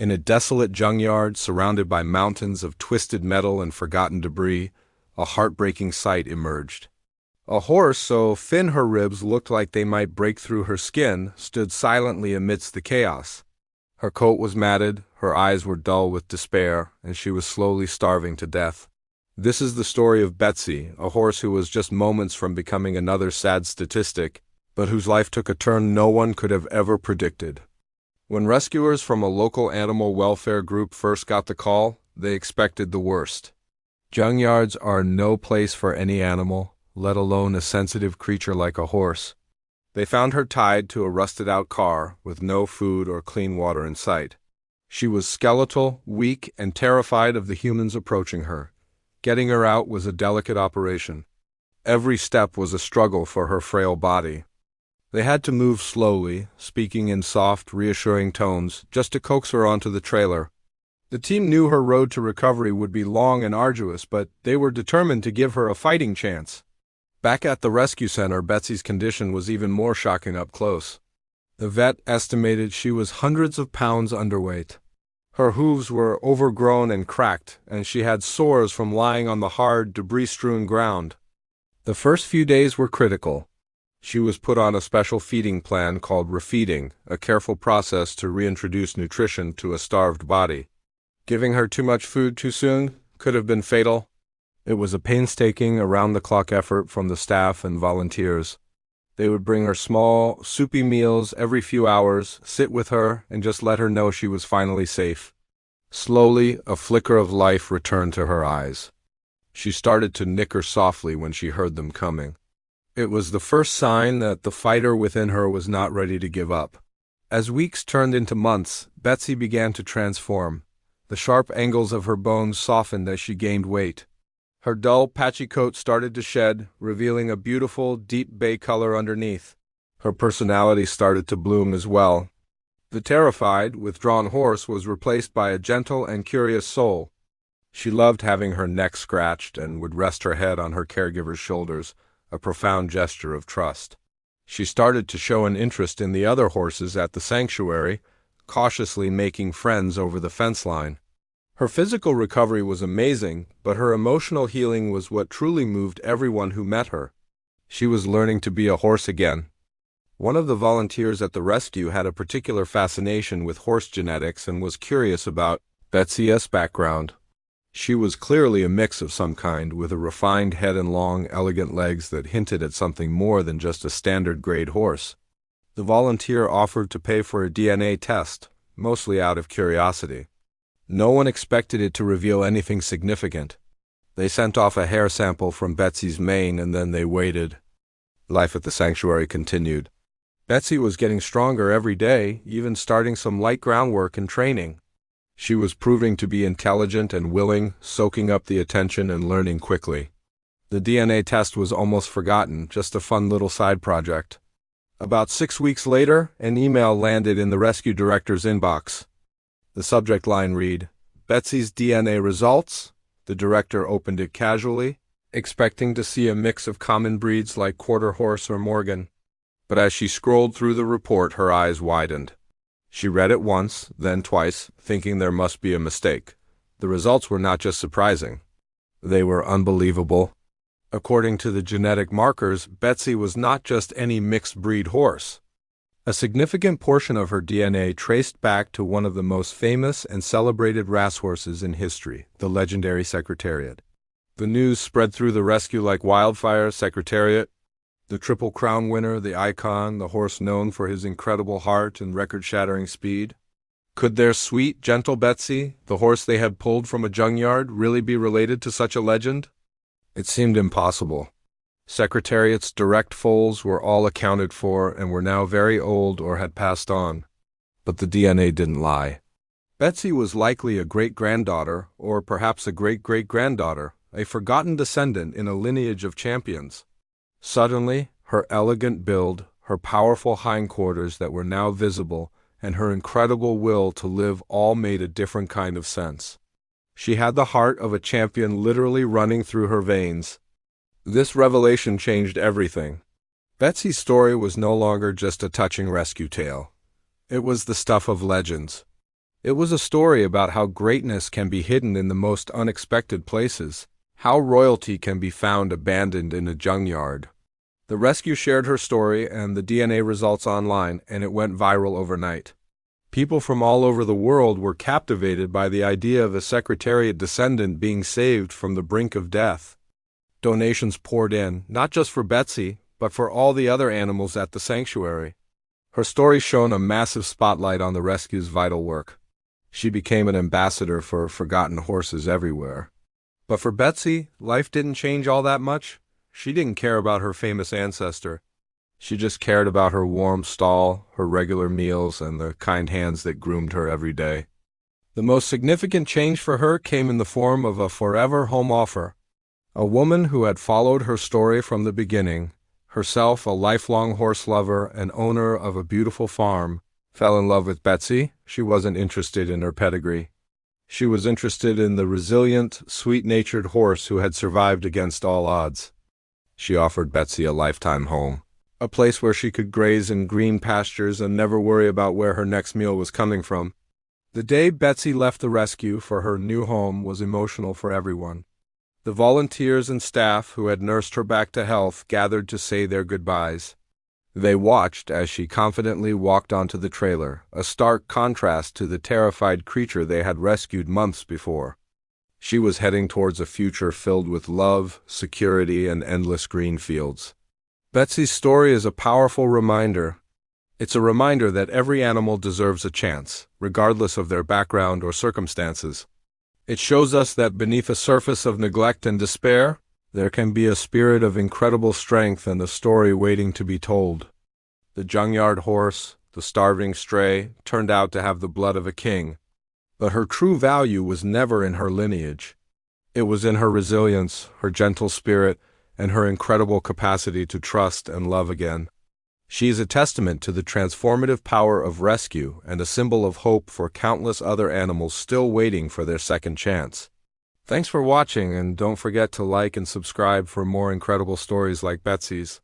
In a desolate junkyard surrounded by mountains of twisted metal and forgotten debris, a heartbreaking sight emerged. A horse so thin her ribs looked like they might break through her skin stood silently amidst the chaos. Her coat was matted, her eyes were dull with despair, and she was slowly starving to death. This is the story of Betsy, a horse who was just moments from becoming another sad statistic, but whose life took a turn no one could have ever predicted. When rescuers from a local animal welfare group first got the call, they expected the worst. Junkyards are no place for any animal, let alone a sensitive creature like a horse. They found her tied to a rusted-out car with no food or clean water in sight. She was skeletal, weak, and terrified of the humans approaching her. Getting her out was a delicate operation. Every step was a struggle for her frail body. They had to move slowly, speaking in soft, reassuring tones, just to coax her onto the trailer. The team knew her road to recovery would be long and arduous, but they were determined to give her a fighting chance. Back at the rescue center, Betsy's condition was even more shocking up close. The vet estimated she was hundreds of pounds underweight. Her hooves were overgrown and cracked, and she had sores from lying on the hard, debris-strewn ground. The first few days were critical. She was put on a special feeding plan called refeeding, a careful process to reintroduce nutrition to a starved body. Giving her too much food too soon could have been fatal. It was a painstaking, around-the-clock effort from the staff and volunteers. They would bring her small, soupy meals every few hours, sit with her, and just let her know she was finally safe. Slowly, a flicker of life returned to her eyes. She started to nicker softly when she heard them coming. It was the first sign that the fighter within her was not ready to give up. As weeks turned into months, Betsy began to transform. The sharp angles of her bones softened as she gained weight. Her dull, patchy coat started to shed, revealing a beautiful, deep bay color underneath. Her personality started to bloom as well. The terrified, withdrawn horse was replaced by a gentle and curious soul. She loved having her neck scratched and would rest her head on her caregiver's shoulders, a profound gesture of trust. She started to show an interest in the other horses at the sanctuary, cautiously making friends over the fence line. Her physical recovery was amazing, but her emotional healing was what truly moved everyone who met her. She was learning to be a horse again. One of the volunteers at the rescue had a particular fascination with horse genetics and was curious about Betsy's background. She was clearly a mix of some kind, with a refined head and long, elegant legs that hinted at something more than just a standard-grade horse. The volunteer offered to pay for a DNA test, mostly out of curiosity. No one expected it to reveal anything significant. They sent off a hair sample from Betsy's mane, and then they waited. Life at the sanctuary continued. Betsy was getting stronger every day, even starting some light groundwork and training. She was proving to be intelligent and willing, soaking up the attention and learning quickly. The DNA test was almost forgotten, just a fun little side project. About 6 weeks later, an email landed in the rescue director's inbox. The subject line read, "Betsy's DNA results." The director opened it casually, expecting to see a mix of common breeds like Quarter Horse or Morgan. But as she scrolled through the report, her eyes widened. She read it once, then twice, thinking there must be a mistake. The results were not just surprising. They were unbelievable. According to the genetic markers, Betsy was not just any mixed-breed horse. A significant portion of her DNA traced back to one of the most famous and celebrated racehorses in history, the legendary Secretariat. The news spread through the rescue like wildfire. Secretariat, the Triple Crown winner, the icon, the horse known for his incredible heart and record-shattering speed. Could their sweet, gentle Betsy, the horse they had pulled from a junkyard, really be related to such a legend? It seemed impossible. Secretariat's direct foals were all accounted for and were now very old or had passed on. But the DNA didn't lie. Betsy was likely a great-granddaughter, or perhaps a great-great-granddaughter, a forgotten descendant in a lineage of champions. Suddenly, her elegant build, her powerful hindquarters that were now visible, and her incredible will to live all made a different kind of sense. She had the heart of a champion literally running through her veins. This revelation changed everything. Betsy's story was no longer just a touching rescue tale. It was the stuff of legends. It was a story about how greatness can be hidden in the most unexpected places, how royalty can be found abandoned in a junkyard. The rescue shared her story and the DNA results online, and it went viral overnight. People from all over the world were captivated by the idea of a Secretariat descendant being saved from the brink of death. Donations poured in, not just for Betsy, but for all the other animals at the sanctuary. Her story shone a massive spotlight on the rescue's vital work. She became an ambassador for forgotten horses everywhere. But for Betsy, life didn't change all that much. She didn't care about her famous ancestor. She just cared about her warm stall, her regular meals, and the kind hands that groomed her every day. The most significant change for her came in the form of a forever home offer. A woman who had followed her story from the beginning, herself a lifelong horse lover and owner of a beautiful farm, fell in love with Betsy. She wasn't interested in her pedigree. She was interested in the resilient, sweet-natured horse who had survived against all odds. She offered Betsy a lifetime home, a place where she could graze in green pastures and never worry about where her next meal was coming from. The day Betsy left the rescue for her new home was emotional for everyone. The volunteers and staff who had nursed her back to health gathered to say their goodbyes. They watched as she confidently walked onto the trailer, a stark contrast to the terrified creature they had rescued months before. She was heading towards a future filled with love, security, and endless green fields. Betsy's story is a powerful reminder. It's a reminder that every animal deserves a chance, regardless of their background or circumstances. It shows us that beneath a surface of neglect and despair, there can be a spirit of incredible strength and a story waiting to be told. The junkyard horse, the starving stray, turned out to have the blood of a king. But her true value was never in her lineage. It was in her resilience, her gentle spirit, and her incredible capacity to trust and love again. She is a testament to the transformative power of rescue and a symbol of hope for countless other animals still waiting for their second chance. Thanks for watching, and don't forget to like and subscribe for more incredible stories like Betsy's.